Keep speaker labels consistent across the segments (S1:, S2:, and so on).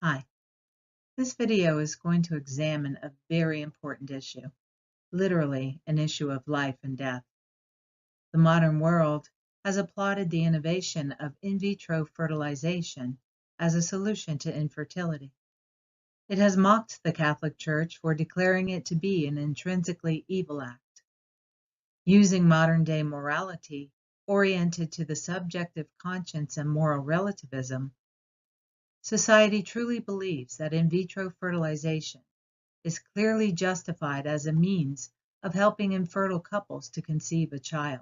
S1: Hi, this video is going to examine a very important issue, literally an issue of life and death. The modern world has applauded the innovation of in vitro fertilization as a solution to infertility. It has mocked the Catholic Church for declaring it to be an intrinsically evil act. Using modern-day morality oriented to the subjective conscience and moral relativism, society truly believes that in vitro fertilization is clearly justified as a means of helping infertile couples to conceive a child.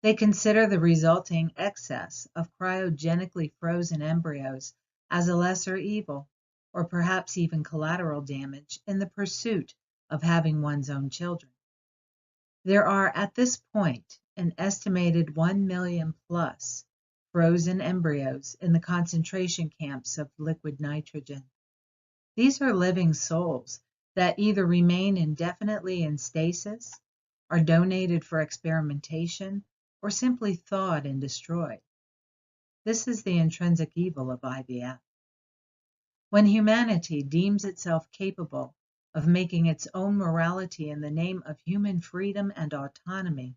S1: They consider the resulting excess of cryogenically frozen embryos as a lesser evil, or perhaps even collateral damage in the pursuit of having one's own children. There are at this point an estimated 1 million plus frozen embryos in the concentration camps of liquid nitrogen. These are living souls that either remain indefinitely in stasis, are donated for experimentation, or simply thawed and destroyed. This is the intrinsic evil of IVF. When humanity deems itself capable of making its own morality in the name of human freedom and autonomy,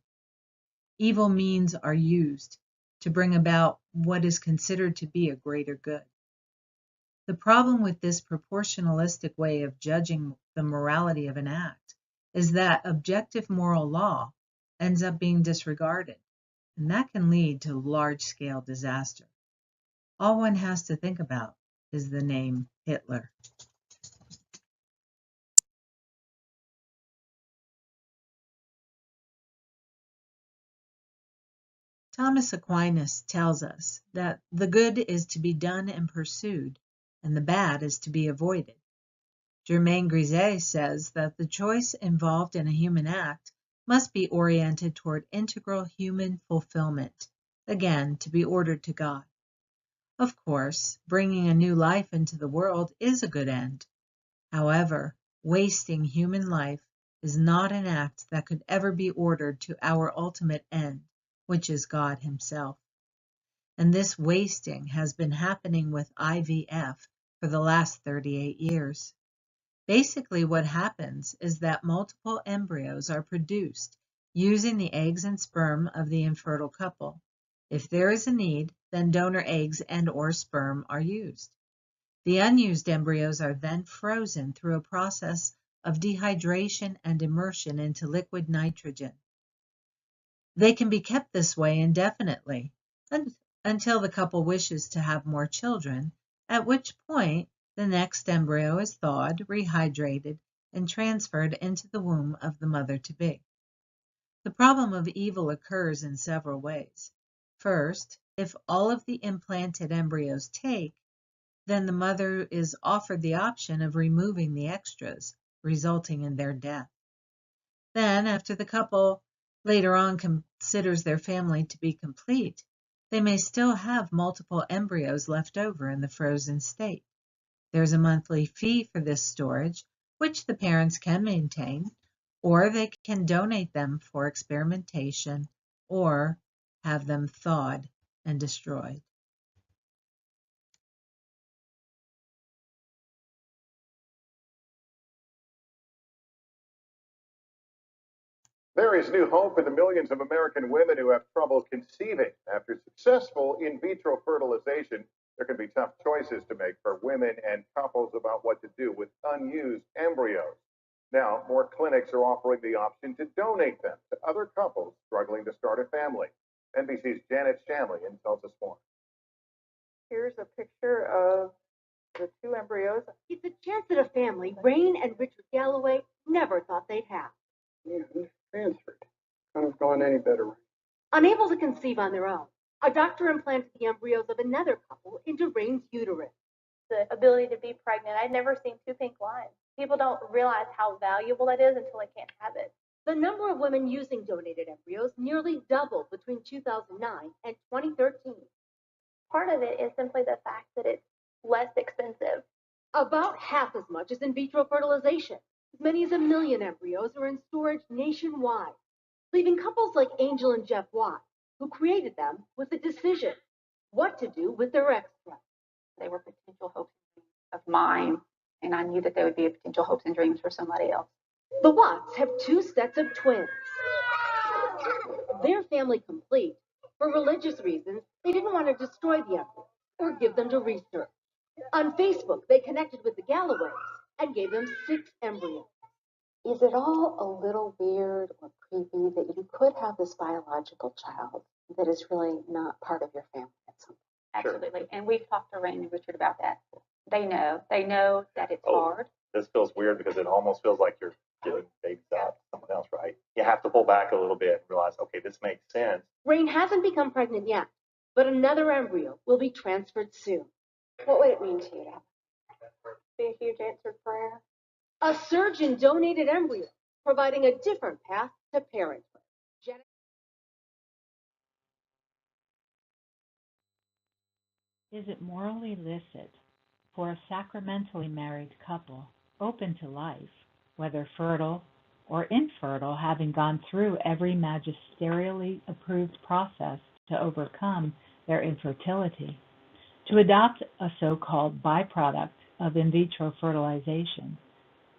S1: evil means are used to bring about what is considered to be a greater good. The problem with this proportionalistic way of judging the morality of an act is that objective moral law ends up being disregarded, and that can lead to large-scale disaster. All one has to think about is the name Hitler. Thomas Aquinas tells us that the good is to be done and pursued, and the bad is to be avoided. Germain Grisez says that the choice involved in a human act must be oriented toward integral human fulfillment, again, to be ordered to God. Of course, bringing a new life into the world is a good end. However, wasting human life is not an act that could ever be ordered to our ultimate end, which is God Himself. And this wasting has been happening with IVF for the last 38 years. Basically, what happens is that multiple embryos are produced using the eggs and sperm of the infertile couple. If there is a need, then donor eggs and/or sperm are used. The unused embryos are then frozen through a process of dehydration and immersion into liquid nitrogen. They can be kept this way indefinitely until the couple wishes to have more children, at which point the next embryo is thawed, rehydrated, and transferred into the womb of the mother-to-be. The problem of evil occurs in several ways. First, if all of the implanted embryos take, then the mother is offered the option of removing the extras, resulting in their death. Then, after the couple later on considers their family to be complete, they may still have multiple embryos left over in the frozen state. There's a monthly fee for this storage, which the parents can maintain, or they can donate them for experimentation or have them thawed and destroyed.
S2: There is new hope in the millions of American women who have trouble conceiving. After successful in vitro fertilization, there can be tough choices to make for women and couples about what to do with unused embryos. Now, more clinics are offering the option to donate them to other couples struggling to start a family. NBC's Janet Shanley tells us more.
S3: Here's a picture of the two embryos. It's a chance at a family Rain and Richard Galloway never thought they'd have.
S4: Yeah, transferred. Couldn't have gone any better.
S3: Unable to conceive on their own, a doctor implanted the embryos of another couple into Rain's uterus.
S5: The ability to be pregnant. I'd never seen two pink lines. People don't realize how valuable that is until they can't have it.
S3: The number of women using donated embryos nearly doubled between 2009 and 2013.
S5: Part of it is simply the fact that it's less expensive.
S3: About half as much as in vitro fertilization. As many as 1 million embryos are in storage nationwide, leaving couples like Angel and Jeff Watt, who created them, with a decision: what to do with their extra.
S6: They were potential hopes and dreams of mine, and I knew that they would be potential hopes and dreams for somebody else.
S7: The Watts have 2 sets of twins. Their family complete. For religious reasons, they didn't want to destroy the embryos or give them to research. On Facebook, they connected with the Galloways and gave them 6 embryos.
S6: Is it all a little weird or creepy that you could have this biological child that is really not part of your family at some point? Absolutely. And we've talked to Rain and Richard about that. They know that it's hard.
S2: This feels weird because it almost feels like you're giving babies out to someone else, right? You have to pull back a little bit and realize, okay, this makes sense.
S7: Rain hasn't become pregnant yet, but another embryo will be transferred soon.
S6: What would it mean to you to have
S5: Be a huge answered prayer.
S7: A surge in donated embryos, providing a different path to parenthood.
S1: Is it morally licit for a sacramentally married couple, open to life, whether fertile or infertile, having gone through every magisterially approved process to overcome their infertility, to adopt a so-called byproduct of in vitro fertilization,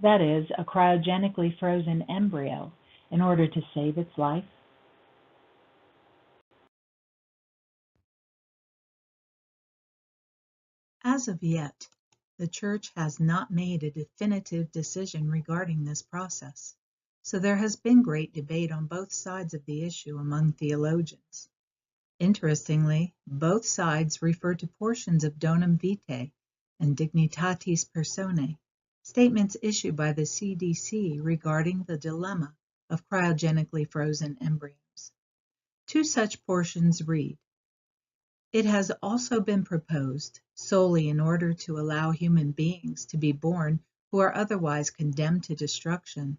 S1: that is, a cryogenically frozen embryo, in order to save its life? As of yet, the Church has not made a definitive decision regarding this process, so there has been great debate on both sides of the issue among theologians. Interestingly, both sides refer to portions of Donum Vitae and Dignitatis Personae, statements issued by the CDC regarding the dilemma of cryogenically frozen embryos. 2 such portions read, "It has also been proposed, solely in order to allow human beings to be born who are otherwise condemned to destruction,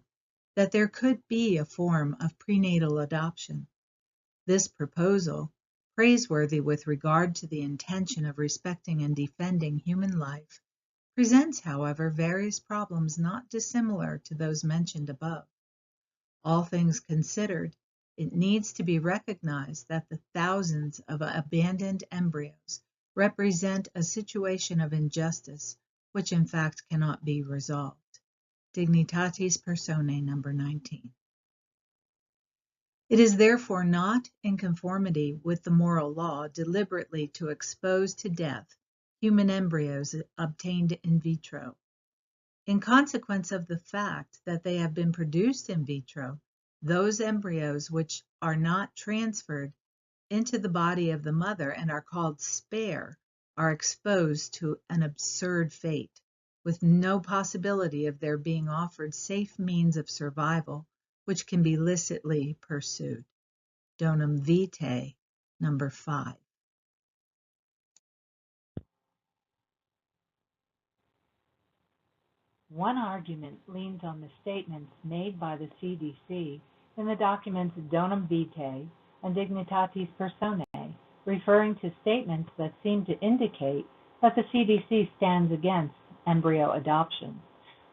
S1: that there could be a form of prenatal adoption. This proposal, praiseworthy with regard to the intention of respecting and defending human life, presents, however, various problems not dissimilar to those mentioned above. All things considered, it needs to be recognized that the thousands of abandoned embryos represent a situation of injustice which in fact cannot be resolved." Dignitatis Personae, number 19. It is therefore not in conformity with the moral law deliberately to expose to death human embryos obtained in vitro. In consequence of the fact that they have been produced in vitro, those embryos which are not transferred into the body of the mother and are called spare are exposed to an absurd fate, with no possibility of their being offered safe means of survival which can be licitly pursued. Donum Vitae, number 5. One argument leans on the statements made by the CDC in the documents Donum Vitae and Dignitatis Personae, referring to statements that seem to indicate that the CDC stands against embryo adoption.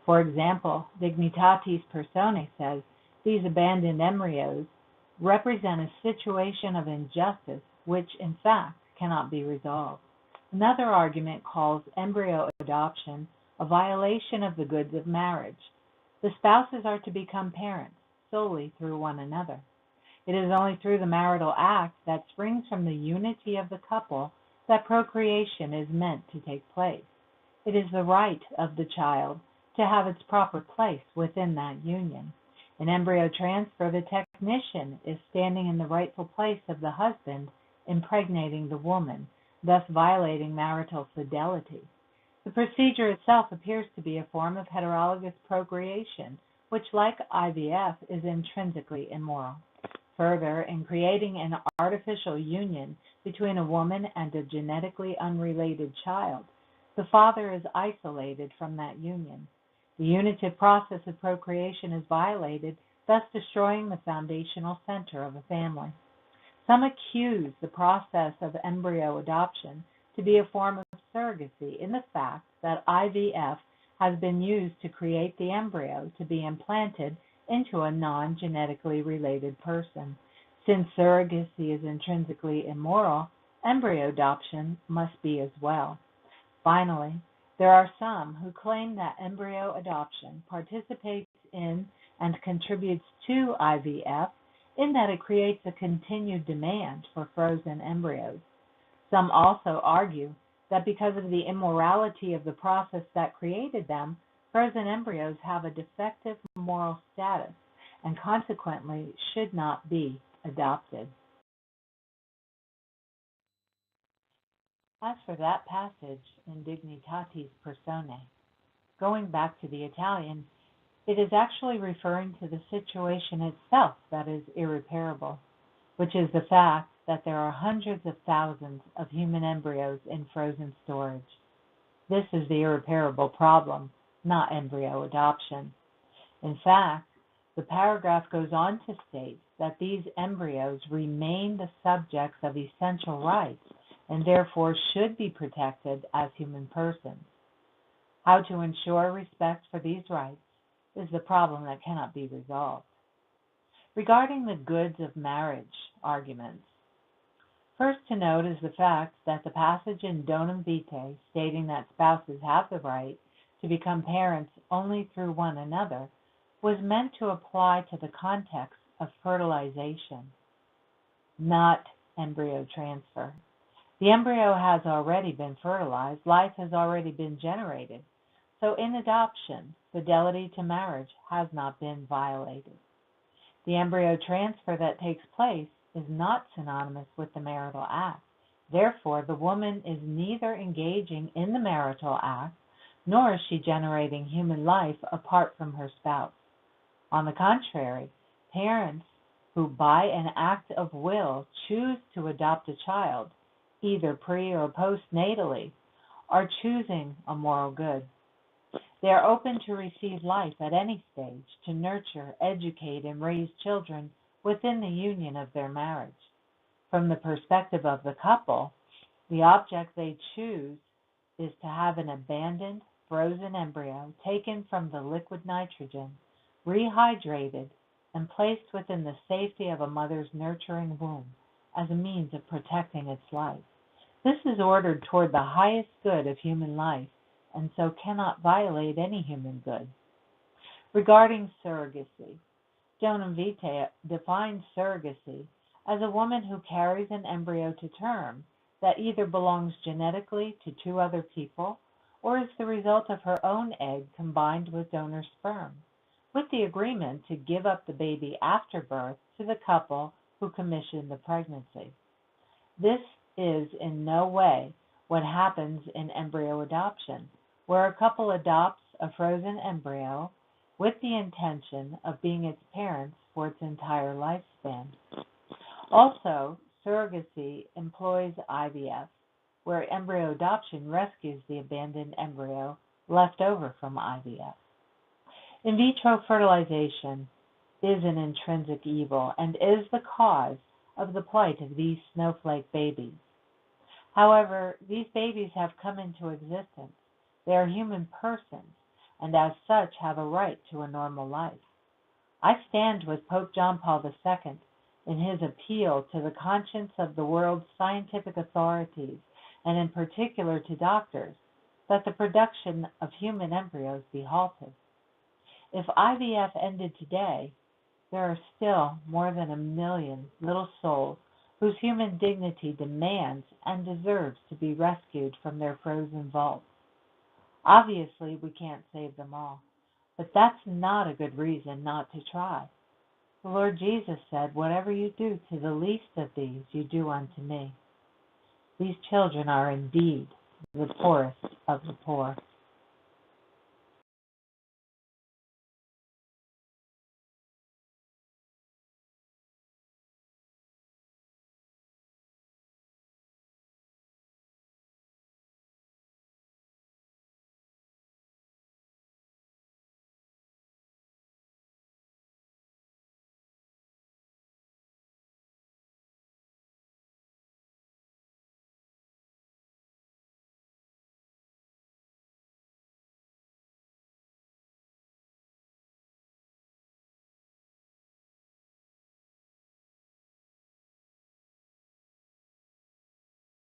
S1: For example, Dignitatis Personae says these abandoned embryos represent a situation of injustice which, in fact, cannot be resolved. Another argument calls embryo adoption a violation of the goods of marriage. The spouses are to become parents solely through one another. It is only through the marital act that springs from the unity of the couple that procreation is meant to take place. It is the right of the child to have its proper place within that union. In embryo transfer, the technician is standing in the rightful place of the husband, impregnating the woman, thus violating marital fidelity. The procedure itself appears to be a form of heterologous procreation, which, like IVF, is intrinsically immoral. Further, in creating an artificial union between a woman and a genetically unrelated child, the father is isolated from that union. The unitive process of procreation is violated, thus destroying the foundational center of a family. Some accuse the process of embryo adoption to be a form of surrogacy in the fact that IVF has been used to create the embryo to be implanted into a non-genetically related person. Since surrogacy is intrinsically immoral, embryo adoption must be as well. Finally, there are some who claim that embryo adoption participates in and contributes to IVF in that it creates a continued demand for frozen embryos. Some also argue that because of the immorality of the process that created them, frozen embryos have a defective moral status and consequently should not be adopted. As for that passage in Dignitatis Personae, going back to the Italian, it is actually referring to the situation itself that is irreparable, which is the fact that there are hundreds of thousands of human embryos in frozen storage. This is the irreparable problem, not embryo adoption. In fact, the paragraph goes on to state that these embryos remain the subjects of essential rights and therefore should be protected as human persons. How to ensure respect for these rights is the problem that cannot be resolved. Regarding the goods of marriage arguments, first to note is the fact that the passage in Donum Vitae stating that spouses have the right to become parents only through one another was meant to apply to the context of fertilization, not embryo transfer. The embryo has already been fertilized, life has already been generated, so in adoption, fidelity to marriage has not been violated. The embryo transfer that takes place is not synonymous with the marital act. Therefore, the woman is neither engaging in the marital act, nor is she generating human life apart from her spouse. On the contrary, parents who by an act of will choose to adopt a child, either pre or postnatally, are choosing a moral good. They are open to receive life at any stage, to nurture, educate, and raise children within the union of their marriage. From the perspective of the couple, the object they choose is to have an abandoned, frozen embryo taken from the liquid nitrogen, rehydrated, and placed within the safety of a mother's nurturing womb as a means of protecting its life. This is ordered toward the highest good of human life, and so cannot violate any human good. Regarding surrogacy, Donum Vitae defines surrogacy as a woman who carries an embryo to term that either belongs genetically to two other people or is the result of her own egg combined with donor sperm, with the agreement to give up the baby after birth to the couple who commissioned the pregnancy. This is in no way what happens in embryo adoption, where a couple adopts a frozen embryo with the intention of being its parents for its entire lifespan. Also, surrogacy employs IVF, where embryo adoption rescues the abandoned embryo left over from IVF. In vitro fertilization is an intrinsic evil and is the cause of the plight of these snowflake babies. However, these babies have come into existence. They are human persons, and as such have a right to a normal life. I stand with Pope John Paul II in his appeal to the conscience of the world's scientific authorities, and in particular to doctors, that the production of human embryos be halted. If IVF ended today, there are still more than 1 million little souls whose human dignity demands and deserves to be rescued from their frozen vaults. Obviously, we can't save them all, but that's not a good reason not to try. The Lord Jesus said, "Whatever you do to the least of these, you do unto me." These children are indeed the poorest of the poor.